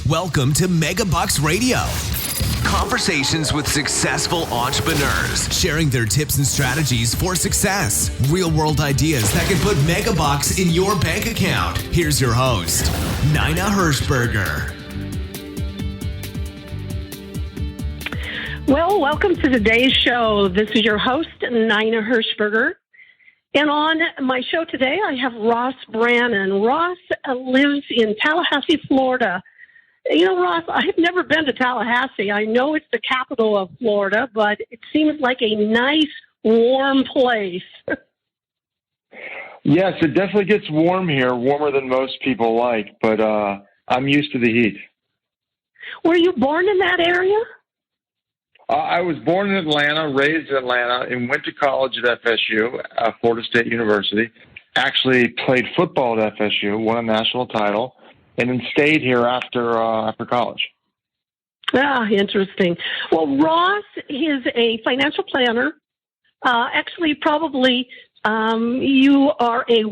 Welcome to Megabucks Radio. Conversations with successful entrepreneurs, sharing their tips and strategies for success. Real-world ideas that can put megabucks in your bank account. Here's your host, Nina Hirschberger. Well, welcome to today's show. This is your host, Nina Hirschberger. And on my show today, I have Ross Brannon. Ross lives in Tallahassee, Florida. You know, Ross, I've never been to Tallahassee. I know it's the capital of Florida, but it seems like a nice, warm place. Yes, it definitely gets warm here, warmer than most people like, but I'm used to the heat. Were you born in that area? I was born in Atlanta, raised in Atlanta, and went to college at FSU, Florida State University. Actually played football at FSU, won a national title, and then stayed here after college. Ah, interesting. Well, Ross is a financial planner. Actually, probably you are a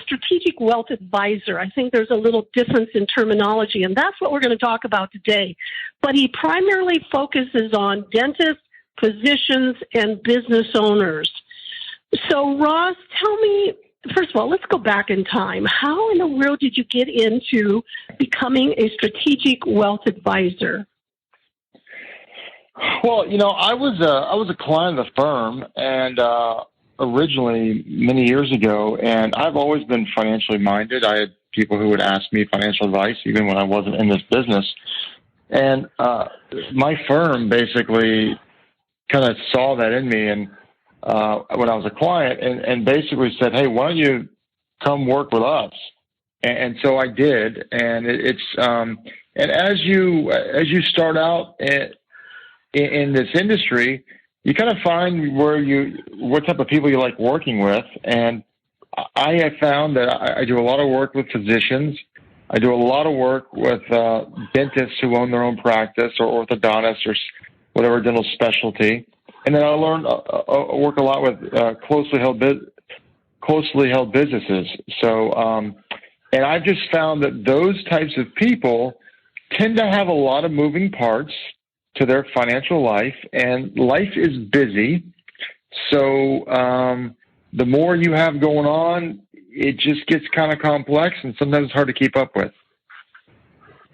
strategic wealth advisor. I think there's a little difference in terminology, and that's what we're going to talk about today. But he primarily focuses on dentists, physicians, and business owners. So, Ross, tell me, first of all, let's go back in time. How in the world did you get into becoming a strategic wealth advisor? Well, you know, I was a client of the firm, and originally many years ago, and I've always been financially minded. I had people who would ask me financial advice even when I wasn't in this business. And my firm basically kind of saw that in me, and when I was a client, and basically said, "Hey, why don't you come work with us?" And so I did. And and as you start out in this industry, you kind of find what type of people you like working with. And I have found that I do a lot of work with physicians. I do a lot of work with dentists who own their own practice, or orthodontists, or whatever dental specialty. And then I work a lot with closely held businesses. So, and I've just found that those types of people tend to have a lot of moving parts to their financial life, and life is busy. So the more you have going on, it just gets kind of complex, and sometimes it's hard to keep up with.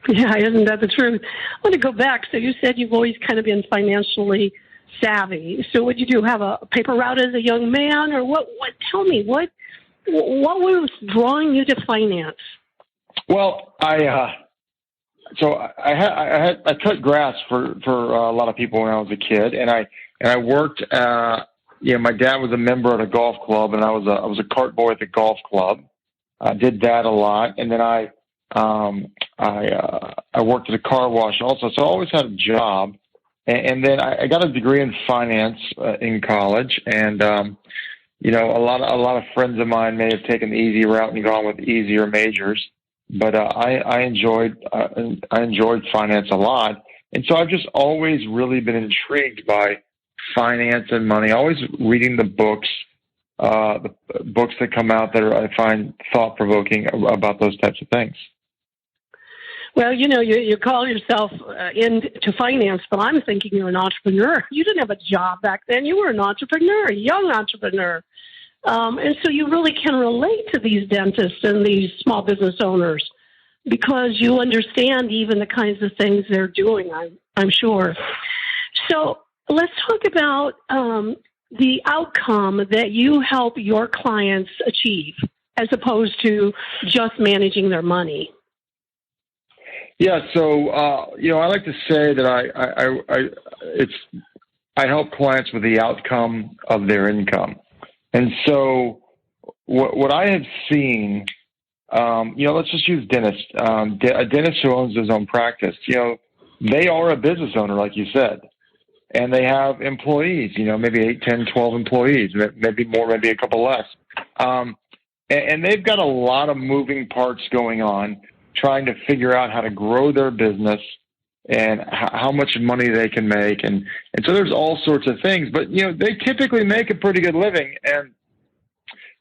Yeah, isn't that the truth? I want to go back. So you said you've always kind of been financially savvy. So what did you do, have a paper route as a young man, or what? Tell me, what was drawing you to finance? Well, I cut grass for a lot of people when I was a kid, and I worked. My dad was a member at a golf club, and I was a cart boy at the golf club. I did that a lot, and then I worked at a car wash also. So I always had a job, and then I got a degree in finance in college, and a lot of friends of mine may have taken the easy route and gone with easier majors. But I enjoyed finance a lot, and so I've just always really been intrigued by finance and money. Always reading the books that come out that I find thought provoking about those types of things. Well, you call yourself into finance, but I'm thinking you're an entrepreneur. You didn't have a job back then. You were an entrepreneur, a young entrepreneur. And so you really can relate to these dentists and these small business owners because you understand even the kinds of things they're doing, I'm sure. So let's talk about the outcome that you help your clients achieve as opposed to just managing their money. Yeah, so I like to say that I help clients with the outcome of their income. And so what I have seen, let's just use dentists. A dentist who owns his own practice, they are a business owner, like you said, and they have employees, maybe 8, 10, 12 employees, maybe more, maybe a couple less. And they've got a lot of moving parts going on, trying to figure out how to grow their business and how much money they can make. And so there's all sorts of things, but, they typically make a pretty good living, and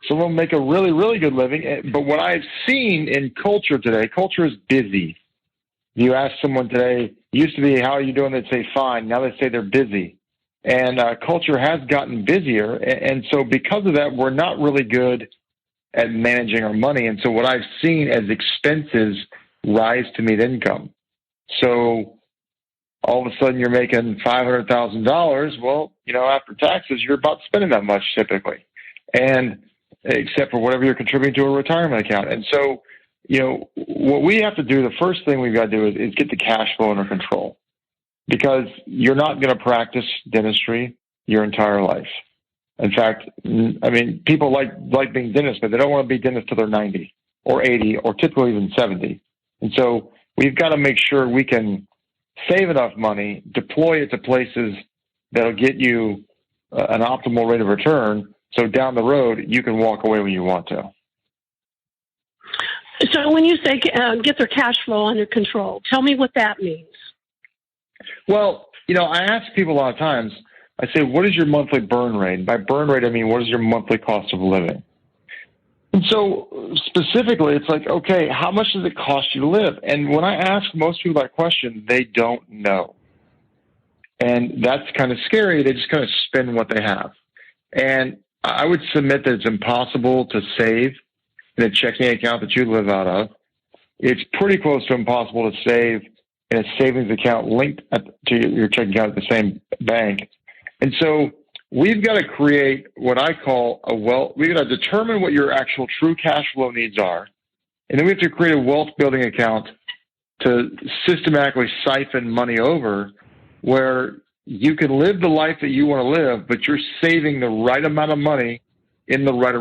some of them make a really, really good living. But what I've seen in culture today, culture is busy. You ask someone today, it used to be, how are you doing? They'd say, fine. Now they say they're busy. And culture has gotten busier. And so because of that, we're not really good at managing our money. And so what I've seen as expenses rise to meet income. So all of a sudden you're making $500,000. Well, after taxes, you're about spending that much typically. And except for whatever you're contributing to a retirement account. And so, what we have to do, the first thing we've got to do is get the cash flow under control, because you're not going to practice dentistry your entire life. In fact, people like being dentists, but they don't want to be dentists till they're 90 or 80 or typically even 70. And so we've got to make sure we can save enough money, deploy it to places that'll get you an optimal rate of return, so down the road you can walk away when you want to. So when you say get their cash flow under control, tell me what that means. Well, I ask people a lot of times, I say, what is your monthly burn rate? By burn rate, I mean, what is your monthly cost of living? And so specifically, it's like, okay, how much does it cost you to live? And when I ask most people that question, they don't know. And that's kind of scary. They just kind of spend what they have. And I would submit that it's impossible to save in a checking account that you live out of. It's pretty close to impossible to save in a savings account linked to your checking account at the same bank. And so we've got to create what I call we've got to determine what your actual true cash flow needs are. And then we have to create a wealth building account to systematically siphon money over where you can live the life that you want to live, but you're saving the right amount of money in the right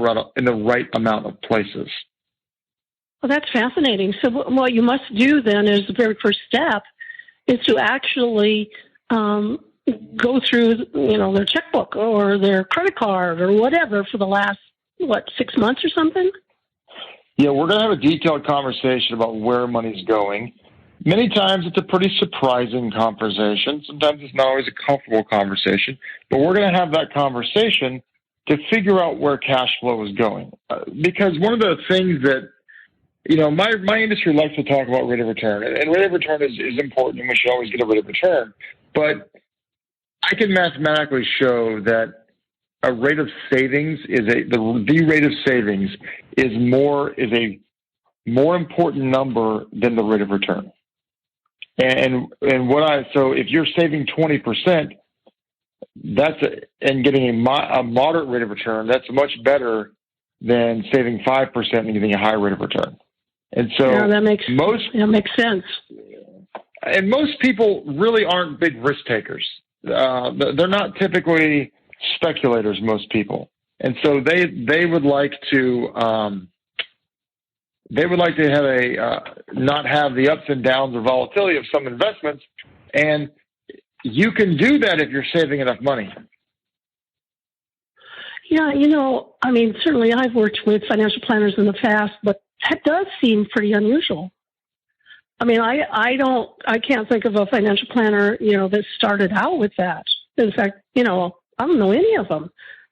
amount of places. Well, that's fascinating. So what you must do then is the very first step is to actually go through, their checkbook or their credit card or whatever for the last, 6 months or something? Yeah, we're going to have a detailed conversation about where money's going. Many times it's a pretty surprising conversation. Sometimes it's not always a comfortable conversation, but we're going to have that conversation to figure out where cash flow is going. Because one of the things that, my industry likes to talk about rate of return, and rate of return is important, and we should always get a rate of return. But I can mathematically show that a rate of savings the rate of savings is a more important number than the rate of return. So if you're saving 20%, and getting a moderate rate of return, that's much better than saving 5% and getting a high rate of return. And so that makes sense. And most people really aren't big risk takers. They're not typically speculators, most people. And so they would like to have not have the ups and downs or volatility of some investments. And you can do that if you're saving enough money. Yeah, certainly I've worked with financial planners in the past, but that does seem pretty unusual. I can't think of a financial planner, that started out with that. In fact, I don't know any of them.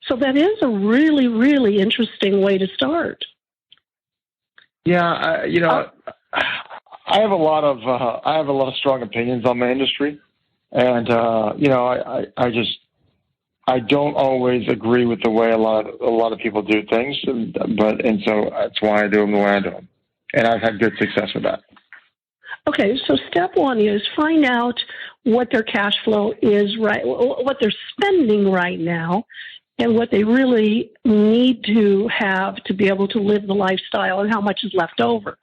So that is a really, really interesting way to start. Yeah, I have a lot of strong opinions on my industry, and I don't always agree with the way a lot of people do things, and so that's why I do them the way I do them, and I've had good success with that. Okay, so step one is find out what their cash flow is, right? What they're spending right now, and what they really need to have to be able to live the lifestyle, and how much is left over.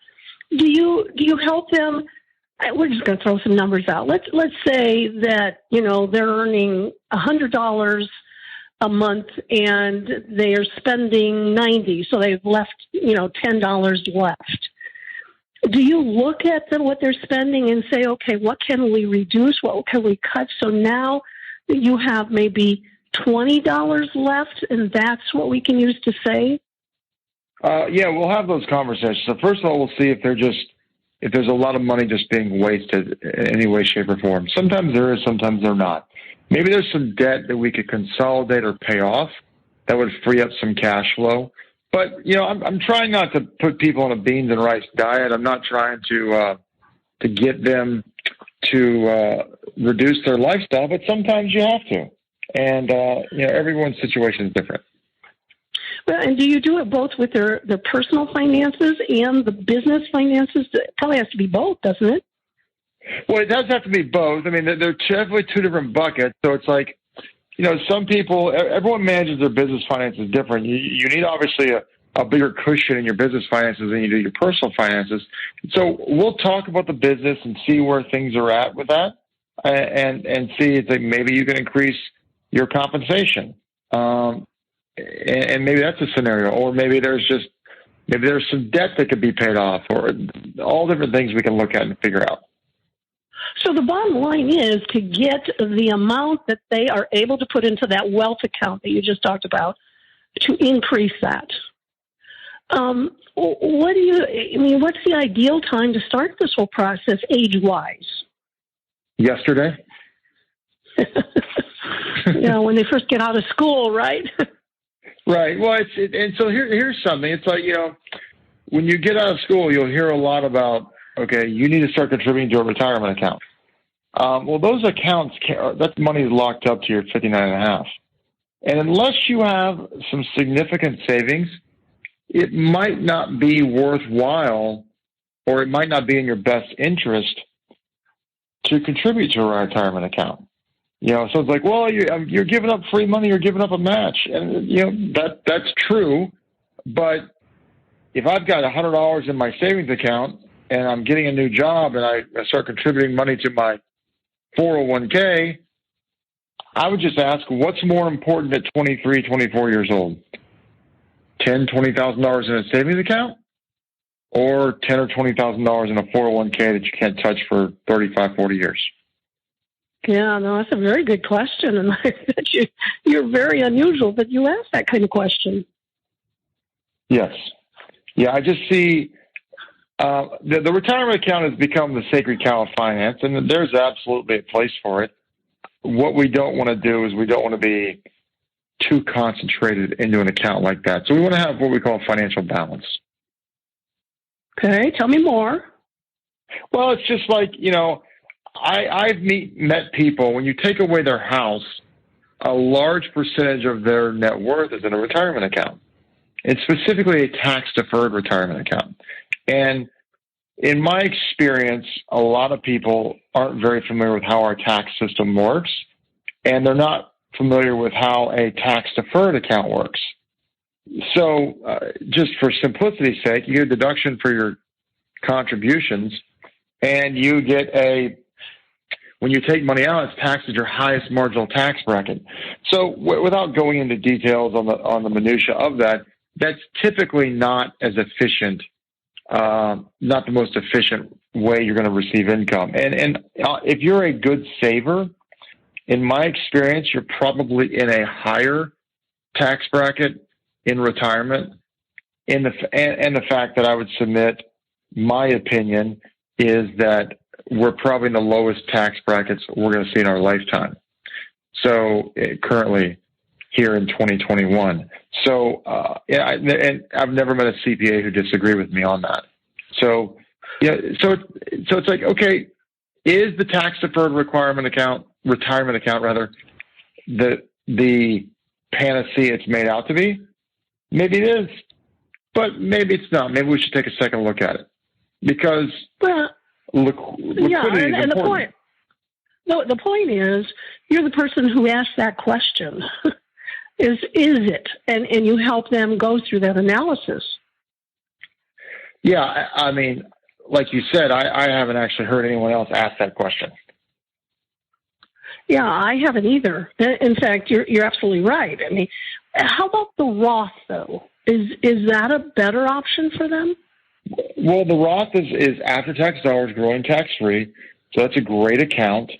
Do you help them? We're just going to throw some numbers out. Let's say that they're earning $100 a month and they are spending $90, so they've left $10 left. Do you look at what they're spending and say, okay, what can we reduce? What can we cut? So now you have maybe $20 left, and that's what we can use to save? Yeah, we'll have those conversations. So first of all, we'll see if there's a lot of money just being wasted in any way, shape, or form. Sometimes there is, sometimes there not. Maybe there's some debt that we could consolidate or pay off that would free up some cash flow. But, I'm trying not to put people on a beans and rice diet. I'm not trying to to get them to reduce their lifestyle, but sometimes you have to. And, everyone's situation is different. Well, and do you do it both with their personal finances and the business finances? It probably has to be both, doesn't it? Well, it does have to be both. I mean, they're definitely two different buckets. So it's like, some people, everyone manages their business finances different. You need obviously a bigger cushion in your business finances than you do your personal finances. So we'll talk about the business and see where things are at with that, and see if maybe you can increase your compensation. And maybe that's a scenario, or maybe there's some debt that could be paid off, or all different things we can look at and figure out. So the bottom line is to get the amount that they are able to put into that wealth account that you just talked about, to increase that. What's the ideal time to start this whole process age-wise? Yesterday. When they first get out of school, right? Right. Well, and so here's something. It's like, when you get out of school, you'll hear a lot about, okay, you need to start contributing to a retirement account. Well, those accounts, that money is locked up to your 59.5. And unless you have some significant savings, it might not be worthwhile, or it might not be in your best interest to contribute to a retirement account. So it's like, well, you're giving up free money, you're giving up a match. And, that's true. But if I've got $100 in my savings account and I'm getting a new job and I start contributing money to my 401k, I would just ask, what's more important at 23, 24 years old? $10,000, $20,000 in a savings account, or $10,000 or $20,000 in a 401k that you can't touch for 35, 40 years? Yeah, no, that's a very good question, and you're very unusual that you ask that kind of question. Yes. Yeah, I just see the retirement account has become the sacred cow of finance, and there's absolutely a place for it. What we don't want to do is we don't want to be too concentrated into an account like that. So we want to have what we call financial balance. Okay, tell me more. Well, it's just like, I've met people, when you take away their house, a large percentage of their net worth is in a retirement account. It's specifically a tax-deferred retirement account. And in my experience, a lot of people aren't very familiar with how our tax system works, and they're not familiar with how a tax-deferred account works. So just for simplicity's sake, you get a deduction for your contributions, and you get when you take money out, it's taxed at your highest marginal tax bracket. So without going into details on the minutia of that, that's typically not as efficient, not the most efficient way you're going to receive income. And if you're a good saver, in my experience, you're probably in a higher tax bracket in retirement. And the fact that I would submit, my opinion, is that we're probably in the lowest tax brackets we're going to see in our lifetime. So currently here in 2021. So, and I've never met a CPA who disagreed with me on that. So, so it's like, okay, is the tax deferred retirement account, the panacea it's made out to be? Maybe it is, but maybe it's not. Maybe we should take a second look at it, because liquidity is important. The point is, you're the person who asked that question. Is it? And you help them go through that analysis. Yeah, I mean, like you said, I haven't actually heard anyone else ask that question. Yeah, I haven't either. In fact, you're absolutely right. I mean, how about the Roth, though? Is that a better option for them? Well, the Roth is after-tax dollars growing tax-free, so that's a great account.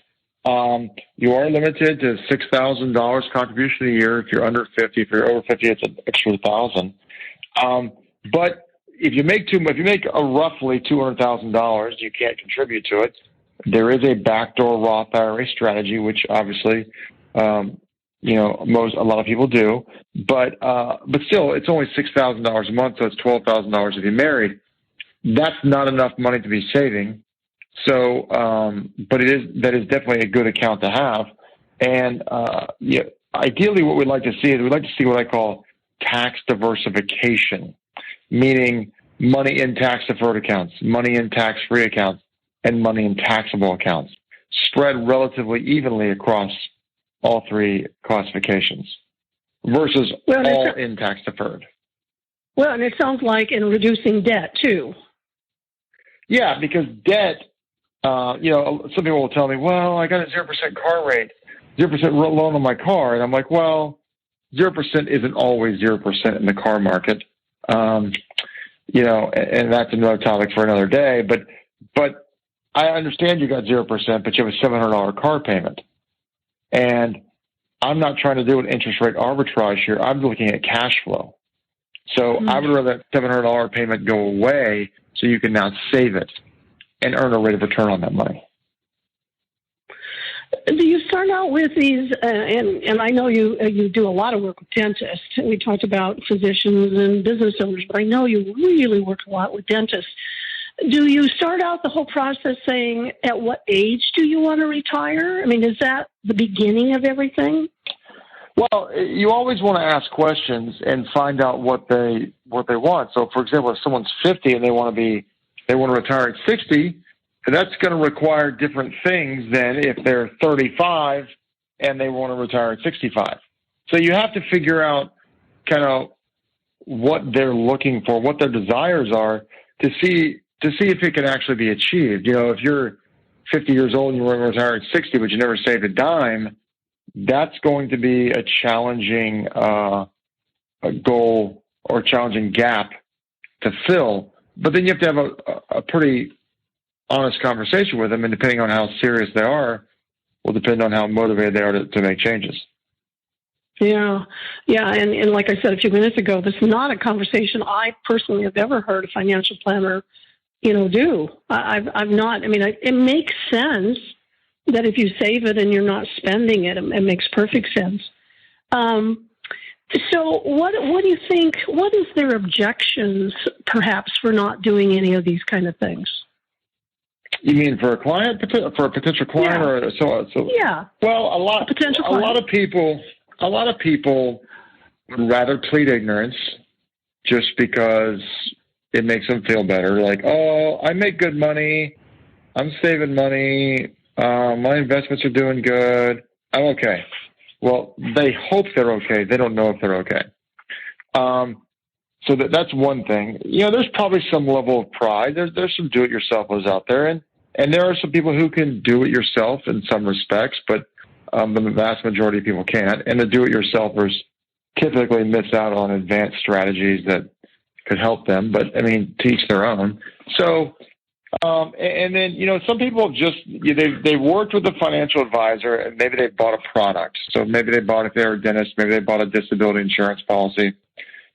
You are limited to $6,000 contribution a year if you're under 50. If you're over 50, it's an extra $1,000. But if you make roughly $200,000, you can't contribute to it. There is a backdoor Roth IRA strategy, which obviously, a lot of people do. But still, it's only $6,000 a month, so it's $12,000 if you're married. That's not enough money to be saving. So, but that is definitely a good account to have. And ideally, what we'd like to see is we'd like to see what I call tax diversification, meaning money in tax-deferred accounts, money in tax-free accounts, and money in taxable accounts, spread relatively evenly across all three classifications versus all in tax-deferred. Well, and it sounds like in reducing debt, too. Yeah, because debt, some people will tell me, well, I got a 0% car rate, 0% loan on my car. And I'm like, well, 0% isn't always 0% in the car market. And that's another topic for another day. But I understand you got 0%, but you have a $700 car payment. And I'm not trying to do an interest rate arbitrage here. I'm looking at cash flow. So I would rather that $700 payment go away so you can now save it and earn a rate of return on that money. Do you start out with these, and I know you do a lot of work with dentists. We talked about physicians and business owners, but I know you really work a lot with dentists. Do you start out the whole process saying, at what age do you want to retire? I mean, is that the beginning of everything? Well, you always want to ask questions and find out what they want. So, for example, if someone's 50 and they want to retire at 60, that's going to require different things than if they're 35 and they want to retire at 65. So you have to figure out kind of what they're looking for, what their desires are, to see if it can actually be achieved. If you're 50 years old and you want to retire at 60, but you never saved a dime, that's going to be a challenging a goal or challenging gap to fill. But then you have to have a pretty honest conversation with them, and depending on how serious they are, will depend on how motivated they are to make changes. Yeah, and like I said a few minutes ago, this is not a conversation I personally have ever heard a financial planner, do. I've not. I mean, it makes sense that if you save it and you're not spending it, it makes perfect sense. So what do you think? What is their objections, perhaps, for not doing any of these kind of things? You mean for a client, for a potential client, or so? Yeah. Well, a lot of people would rather plead ignorance just because it makes them feel better. Like, oh, I make good money, I'm saving money, my investments are doing good, I'm okay. Well, they hope they're okay. They don't know if they're okay. So that's one thing. There's probably some level of pride. There's some do-it-yourselfers out there, and there are some people who can do it yourself in some respects, but the vast majority of people can't. And the do-it-yourselfers typically miss out on advanced strategies that could help them. But I mean, to each their own. So, and then some people just they've worked with a financial advisor, and maybe they bought a product. So maybe they bought, if they're a dentist, maybe they bought a disability insurance policy.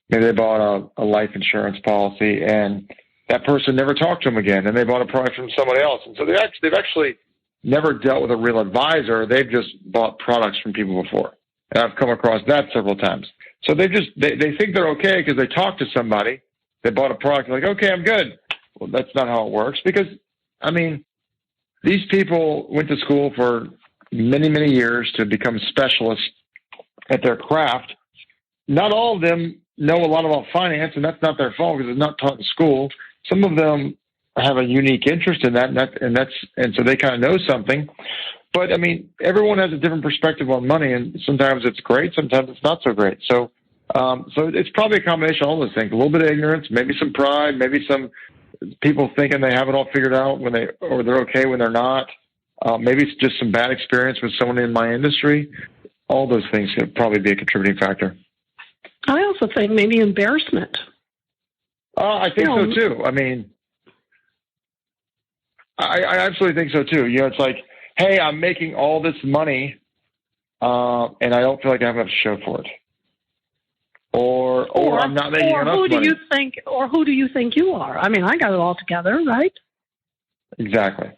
Maybe they bought a life insurance policy, and that person never talked to them again, and they bought a product from somebody else. And so they've actually never dealt with a real advisor. They've just bought products from people before. And I've come across that several times. So they think they're okay because they talked to somebody. They bought a product, like, okay, I'm good. Well, that's not how it works, because, I mean, these people went to school for many, many years to become specialists at their craft. Not all of them know a lot about finance, and that's not their fault because it's not taught in school. Some of them have a unique interest in that, and so they kind of know something. But I mean, everyone has a different perspective on money, and sometimes it's great, sometimes it's not so great. So it's probably a combination of all those things: a little bit of ignorance, maybe some pride, maybe some people thinking they have it all figured out or they're okay when they're not. Maybe it's just some bad experience with someone in my industry. All those things could probably be a contributing factor. I also think maybe embarrassment. I think so too. I mean, I absolutely think so too. It's like, hey, I'm making all this money, and I don't feel like I have enough to show for it, or I'm not making enough money. Who do you think you are? I mean, I got it all together, right? Exactly.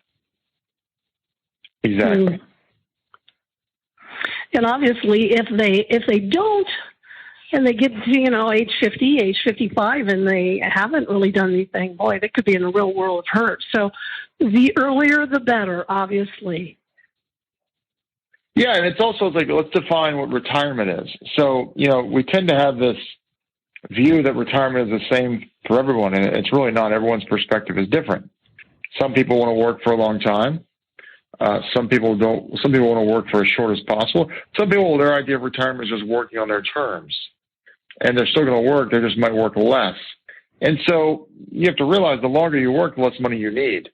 And obviously, if they don't and they get to, age 50, age 55, and they haven't really done anything, boy, they could be in a real world of hurt. So the earlier, the better, obviously. Yeah, and it's also like, let's define what retirement is. So, we tend to have this view that retirement is the same for everyone, and it's really not. Everyone's perspective is different. Some people want to work for a long time. Some people don't. Some people want to work for as short as possible. Some people, their idea of retirement is just working on their terms, and they're still going to work. They just might work less. And so you have to realize the longer you work, the less money you need.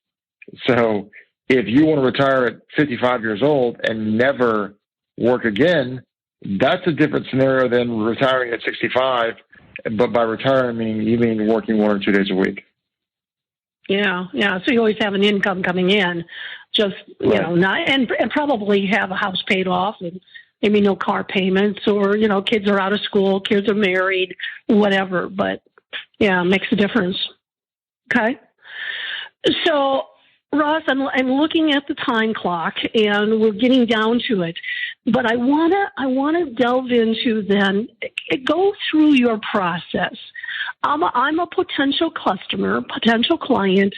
So if you want to retire at 55 years old and never work again, that's a different scenario than retiring at 65. But by retiring, you mean working 1 or 2 days a week. Yeah. So you always have an income coming in, just right. Not and probably have a house paid off, and maybe no car payments, or kids are out of school, kids are married, whatever. But yeah, it makes a difference. Okay. So Ross, I'm looking at the time clock, and we're getting down to it. But I wanna delve into then go through your process. I'm a potential customer, potential client.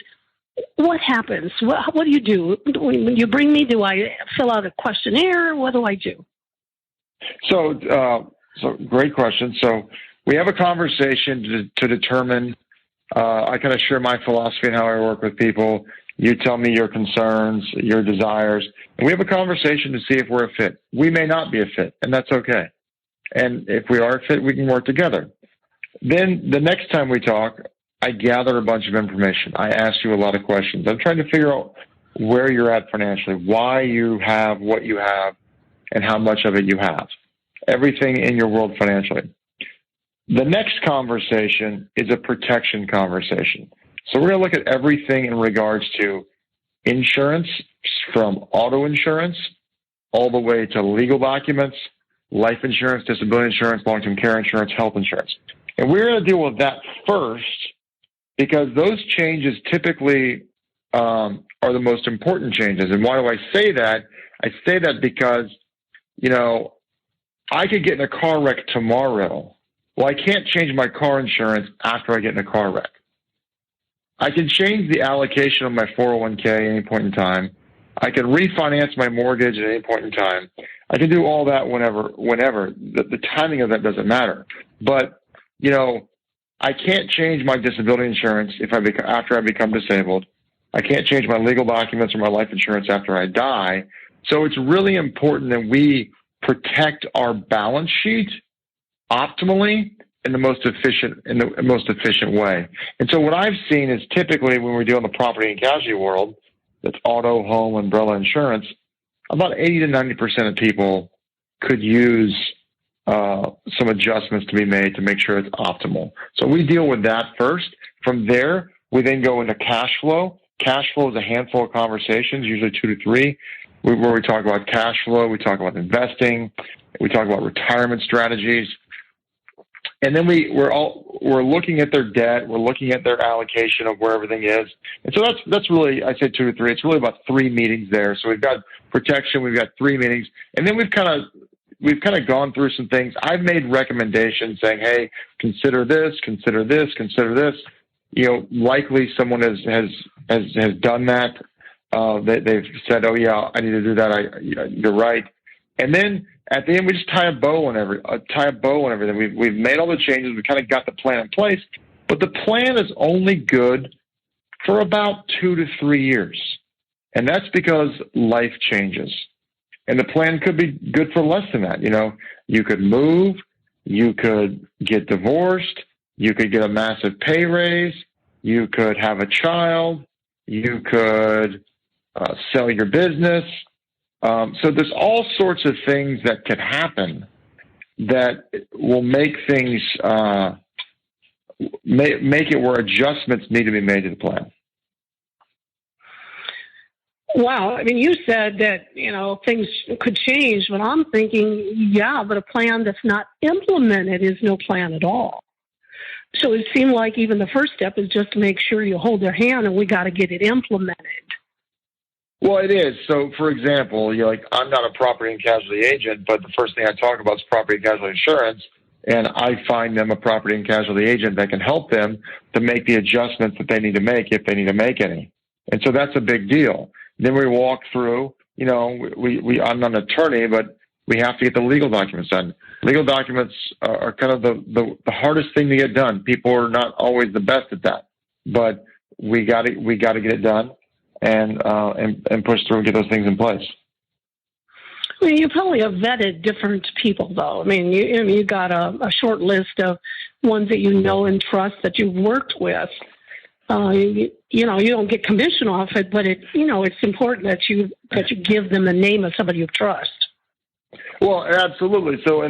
What happens? What do you do? When you bring me, do I fill out a questionnaire? What do I do? So great question. So we have a conversation to determine. I kind of share my philosophy and how I work with people. You tell me your concerns, your desires, and we have a conversation to see if we're a fit. We may not be a fit, and that's okay. And if we are a fit, we can work together. Then the next time we talk, I gather a bunch of information. I ask you a lot of questions. I'm trying to figure out where you're at financially, why you have what you have, and how much of it you have. Everything in your world financially. The next conversation is a protection conversation. So we're going to look at everything in regards to insurance, from auto insurance all the way to legal documents, life insurance, disability insurance, long-term care insurance, health insurance. And we're going to deal with that first because those changes typically are the most important changes. And why do I say that? I say that because, I could get in a car wreck tomorrow. Well, I can't change my car insurance after I get in a car wreck. I can change the allocation of my 401k at any point in time. I can refinance my mortgage at any point in time. I can do all that whenever. The timing of that doesn't matter. But, I can't change my disability insurance after I become disabled. I can't change my legal documents or my life insurance after I die. So it's really important that we protect our balance sheet optimally in the most efficient way. And so what I've seen is typically when we deal in the property and casualty world, that's auto, home, umbrella insurance, about 80 to 90% of people could use some adjustments to be made to make sure it's optimal. So we deal with that first. From there, we then go into cash flow. Cash flow is a handful of conversations, usually 2 to 3, where we talk about cash flow, we talk about investing, we talk about retirement strategies. And then we're looking at their debt, we're looking at their allocation of where everything is. And so that's really, I say 2 to 3, it's really about 3 meetings there. So we've got protection, we've got 3 meetings, and then we've kind of gone through some things. I've made recommendations saying, hey, consider this, consider this, consider this. Likely someone has done that. They've said, oh yeah, I need to do that. You're right. And then at the end, we just tie a bow on everything. We've made all the changes. We kind of got the plan in place, but the plan is only good for about 2 to 3 years. And that's because life changes. And the plan could be good for less than that. You could move, you could get divorced, you could get a massive pay raise, you could have a child, you could sell your business. So there's all sorts of things that could happen that will make things, make it where adjustments need to be made to the plan. Wow. I mean, you said that, things could change, but I'm thinking, yeah, but a plan that's not implemented is no plan at all. So it seemed like even the first step is just to make sure you hold their hand, and we got to get it implemented. Well, it is. So, for example, I'm not a property and casualty agent, but the first thing I talk about is property and casualty insurance. and I find them a property and casualty agent that can help them to make the adjustments that they need to make if they need to make any. And so that's a big deal. Then we walk through, I'm not an attorney, but we have to get the legal documents done. Legal documents are kind of the hardest thing to get done. People are not always the best at that, but we got to get it done and push through and get those things in place. I mean, you probably have vetted different people, though. I mean, you got a short list of ones that you know and trust that you've worked with. You don't get commission off it, but it's important that you give them the name of somebody you trust. Well, absolutely. So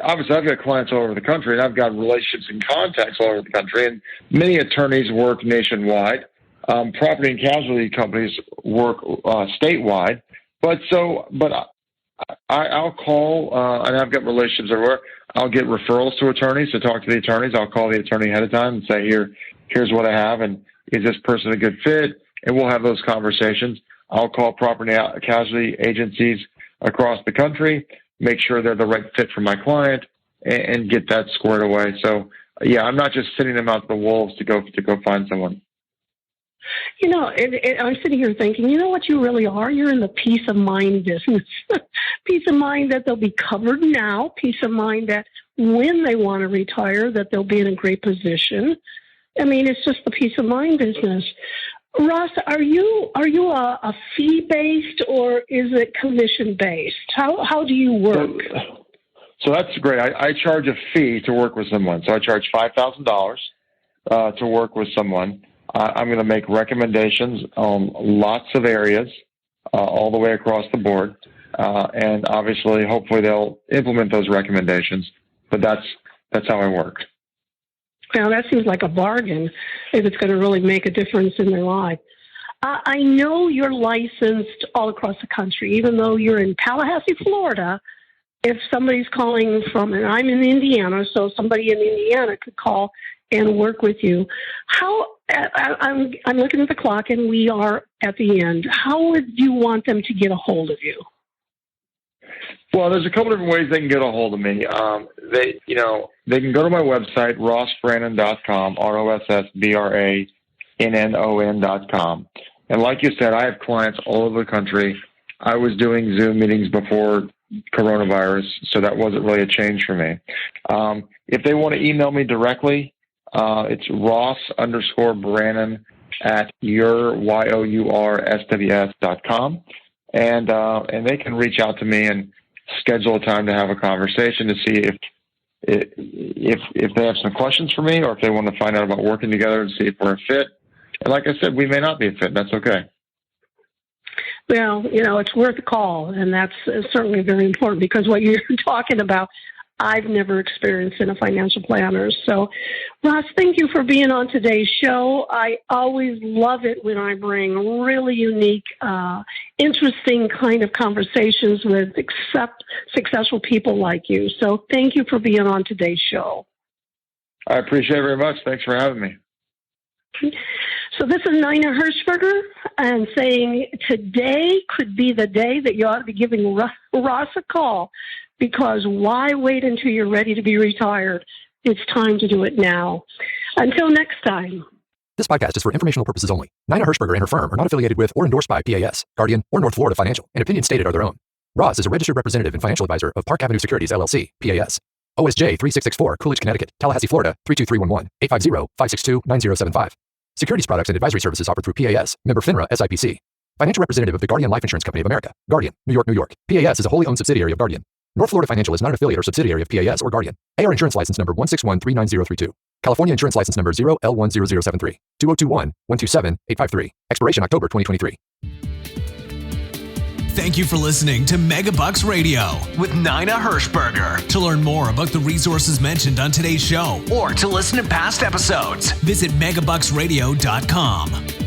obviously I've got clients all over the country, and I've got relationships and contacts all over the country, and many attorneys work nationwide. Property and casualty companies work statewide. But I'll call, and I've got relationships everywhere. I'll get referrals to attorneys to talk to the attorneys. I'll call the attorney ahead of time and say, here's what I have, and is this person a good fit? And we'll have those conversations. I'll call property and casualty agencies across the country, make sure they're the right fit for my client, and get that squared away. So, yeah, I'm not just sending them out to the wolves to go find someone. I'm sitting here thinking, you know what you really are? You're in the peace of mind business. Peace of mind that they'll be covered now. Peace of mind that when they want to retire, that they'll be in a great position. I mean, it's just the peace of mind business. Ross, are you a fee-based or is it commission-based? How do you work? So that's great. I charge a fee to work with someone. So I charge $5,000 to work with someone. I'm going to make recommendations on lots of areas, all the way across the board. And obviously, hopefully they'll implement those recommendations. But that's how I work. Well, that seems like a bargain if it's going to really make a difference in their life. I know you're licensed all across the country, even though you're in Tallahassee, Florida. If somebody's calling from, and I'm in Indiana, so somebody in Indiana could call and work with you. I'm looking at the clock, and we are at the end. How would you want them to get a hold of you? Well, there's a couple different ways they can get a hold of me. They can go to my website, rossbrannon.com, ROSSBRANNON.com. And like you said, I have clients all over the country. I was doing Zoom meetings before coronavirus, so that wasn't really a change for me. If they want to email me directly, it's Ross_Brannon at yoursws.com. And they can reach out to me and schedule a time to have a conversation to see if they have some questions for me, or if they want to find out about working together and see if we're a fit. And like I said, we may not be a fit. That's okay. Well, it's worth a call, and that's certainly very important, because what you're talking about, I've never experienced in a financial planner. So, Ross, thank you for being on today's show. I always love it when I bring really unique, interesting kind of conversations with successful people like you. So thank you for being on today's show. I appreciate it very much. Thanks for having me. So this is Nina Hirschberger, and saying today could be the day that you ought to be giving Ross a call, because why wait until you're ready to be retired? It's time to do it now. Until next time. This podcast is for informational purposes only. Nina Hirschberger and her firm are not affiliated with or endorsed by PAS, Guardian, or North Florida Financial, and opinions stated are their own. Ross is a registered representative and financial advisor of Park Avenue Securities, LLC, PAS. OSJ 3664, Coolidge, Connecticut, Tallahassee, Florida, 32311, 850-562-9075. Securities products and advisory services offered through PAS, member FINRA, SIPC. Financial representative of the Guardian Life Insurance Company of America, Guardian, New York, New York. PAS is a wholly owned subsidiary of Guardian. North Florida Financial is not an affiliate or subsidiary of PAS or Guardian. AR Insurance License Number 161-39032. California Insurance License Number 0L10073. 2021-127-853. Expiration October 2023. Thank you for listening to Megabucks Radio with Nina Hirschberger. To learn more about the resources mentioned on today's show or to listen to past episodes, visit megabucksradio.com.